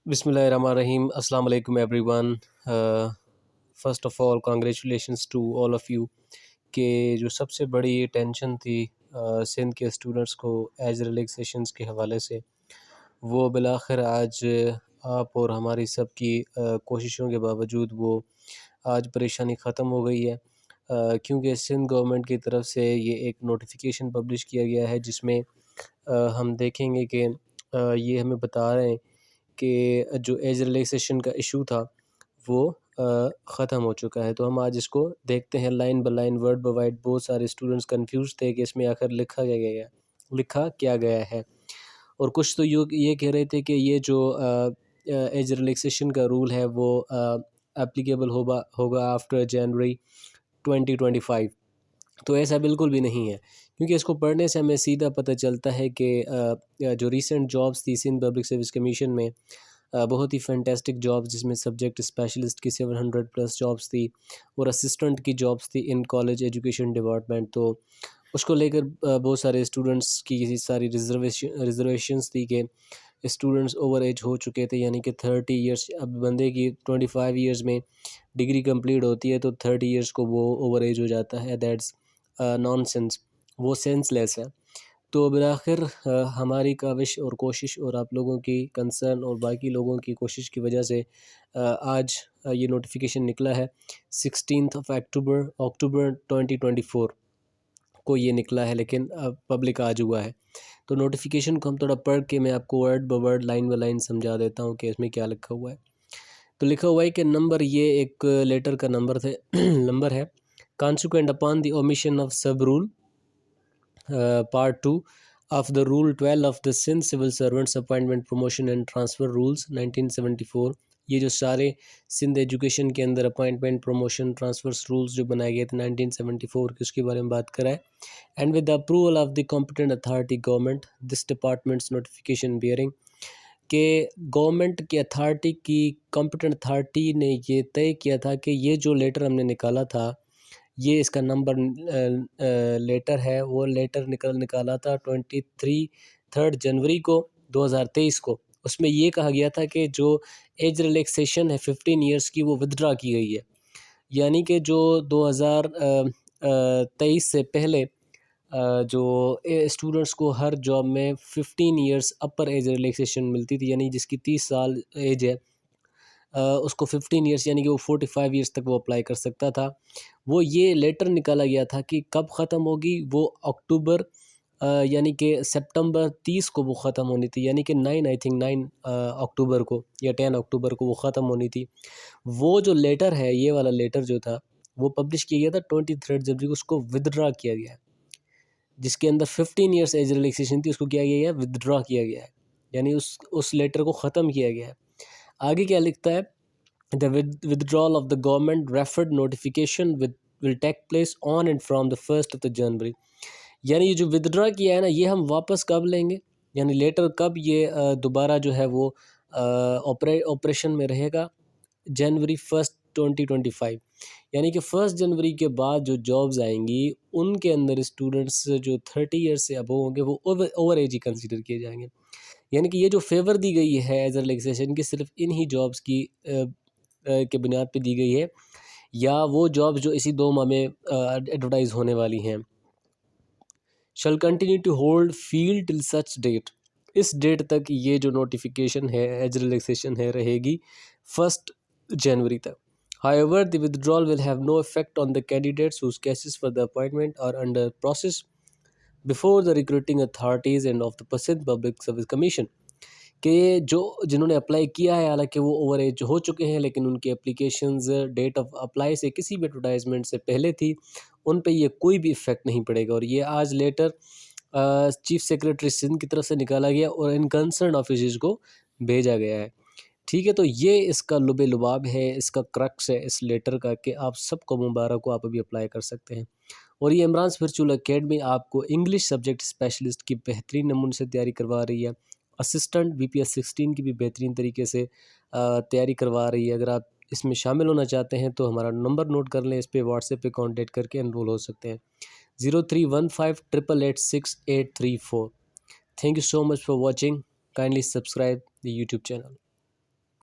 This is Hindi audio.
Bismillahirrahmanirrahim. Assalamu alaikum everyone. First of all, congratulations to all of you कि जो सबसे बड़ी टेंशन थी सिंध के स्टूडेंट्स को एज रिलैक्सेशंस के हवाले से, वो बिलाखिर आज आप और हमारी सब की कोशिशों के बावजूद वो आज परेशानी ख़त्म हो गई है। क्योंकि सिंध गवर्नमेंट की तरफ से ये एक नोटिफिकेशन पब्लिश किया गया है जिसमें हम देखेंगे कि ये हमें बता रहे हैं कि जो एज रिलैक्सेशन का इशू था वो ख़त्म हो चुका है। तो हम आज इसको देखते हैं line by line, word by word. बहुत सारे स्टूडेंट्स कंफ्यूज थे कि इसमें आखिर लिखा क्या गया है। और कुछ तो ये कह रहे थे कि ये जो एज रिलैक्सेशन का रूल है वो एप्लीकेबल होगा आफ्टर जनवरी 2025। तो ऐसा बिल्कुल भी नहीं है, क्योंकि इसको पढ़ने से हमें सीधा पता चलता है कि जो रीसेंट जॉब्स थी सिंध पब्लिक सर्विस कमीशन में, बहुत ही फैंटेस्टिक जॉब्स जिसमें सब्जेक्ट स्पेशलिस्ट की 700 प्लस जॉब्स थी और असिस्टेंट की जॉब्स थी इन कॉलेज एजुकेशन डिपार्टमेंट। तो उसको लेकर बहुत सारे स्टूडेंट्स की सारी रिजर्वेशंस थी कि स्टूडेंट्स ओवर एज हो चुके थे, यानी कि 30 इयर्स। अब बंदे की 25 इयर्स में डिग्री कंप्लीट होती है तो 30 इयर्स को वो ओवर एज हो जाता है। दैट्स नॉनसेंस, वो सेंसलेस है। तो बिलाखिर हमारी काविश और कोशिश और आप लोगों की कंसर्न और बाकी लोगों की कोशिश की वजह से आज ये नोटिफिकेशन निकला है। 16 अक्टूबर 2024 को ये निकला है, लेकिन पब्लिक आज हुआ है। तो नोटिफिकेशन को हम थोड़ा पढ़ के मैं आपको word by word, line by line समझा देता हूँ कि इसमें क्या लिखा हुआ है। तो लिखा हुआ है कि नंबर, ये एक लेटर का नंबर थे नंबर है। Consequent upon the omission of सब rule part 2 of the Rule 12 of the Sindh Civil Servants Appointment Promotion and Transfer Rules 1974। ये जो सारे सिंध एजुकेशन के अंदर अपॉइंटमेंट प्रमोशन ट्रांसफर्स रूल्स जो बनाए गए थे 1974 के, उसके बारे में बात करा है। And with the approval of the competent authority government this departments notification bearing, के गवर्नमेंट की अथॉरिटी की कॉम्पिटेंट अथॉरिटी ने ये तय किया था कि ये जो लेटर हमने निकाला था, ये इसका नंबर लेटर है, वो लेटर निकाला था 3 जनवरी को 2023 को। उसमें ये कहा गया था कि जो एज रिलैक्सेशन है 15 इयर्स की, वो विदड्रा की गई है। यानी कि जो 2023 से पहले जो स्टूडेंट्स को हर जॉब में 15 इयर्स अपर एज रिलैक्सेशन मिलती थी, यानी जिसकी 30 साल एज है उसको 15 इयर्स, यानी कि वो 45 इयर्स तक वो अप्लाई कर सकता था। वो ये लेटर निकाला गया था कि कब ख़त्म होगी, वो अक्टूबर यानी कि सितंबर 30 को वो ख़त्म होनी थी, यानी कि 9 अक्टूबर को या 10 अक्टूबर को वो ख़त्म होनी थी। वो जो लेटर है, ये वाला लेटर जो था वो पब्लिश किया गया था 23 जनवरी को, उसको विदड्रा किया गया है। जिसके अंदर 15 इयर्स एज रिलैक्सेशन थी, उसको किया गया है विदड्रा किया गया है, यानी उस लेटर को ख़त्म किया गया है। आगे क्या लिखता है, the withdrawal of the government referred notification will take place on and from the 1st of the January। यानी ये जो विदड्रा किया है ना, ये हम वापस कब लेंगे, यानी लेटर कब ये दोबारा जो है वो ऑपरेशन में रहेगा, जनवरी 1 2025। यानी कि 1 जनवरी के बाद जो जॉब्स आएंगी उनके अंदर स्टूडेंट्स जो 30 ईयर्स से अबव होंगे वो ओवर एज ही कंसिडर किए जाएंगे। यानी कि ये जो फेवर दी गई है एज रिलैक्सेशन की, सिर्फ इन ही जॉब्स की के बुनियाद पे दी गई है, या वो जॉब्स जो इसी 2 माह में एडवर्टाइज होने वाली हैं। Shall continue to hold field till such date, इस डेट तक ये जो नोटिफिकेशन है एज रिलैक्सेशन है रहेगी 1 जनवरी तक। However, the withdrawal will have no effect on the candidates whose cases for the appointment are under process before the recruiting authorities and of the Sindh Public Service Commission। कि जो जिन्होंने अप्लाई किया है, हालांकि वो ओवर एज हो चुके हैं, लेकिन उनकी एप्लीकेशंस डेट ऑफ अप्लाई से किसी भी एडवर्टाइजमेंट से पहले थी, उन पे ये कोई भी इफ़ेक्ट नहीं पड़ेगा। और ये आज लेटर चीफ सेक्रेटरी सिंध की तरफ से निकाला गया और इन कंसर्न ऑफिसर्स को भेजा गया है। ठीक है, तो ये इसका लुबे लुबाब है, इसका क्रक्स है इस लेटर का, कि आप सबको मुबारक हो, आप अभी अप्लाई कर सकते हैं। और ये इमरान वर्चुअल अकेडमी आपको इंग्लिश सब्जेक्ट स्पेशलिस्ट की बेहतरीन नमूने से तैयारी करवा रही है। असिस्टेंट BPS 16 की भी बेहतरीन तरीके से तैयारी करवा रही है। अगर आप इसमें शामिल होना चाहते हैं तो हमारा नंबर नोट कर लें, इस पर व्हाट्सएप पे कांटेक्ट करके एनरोल हो सकते हैं, 0315886834। Thank you so much for watching, kindly subscribe the YouTube channel.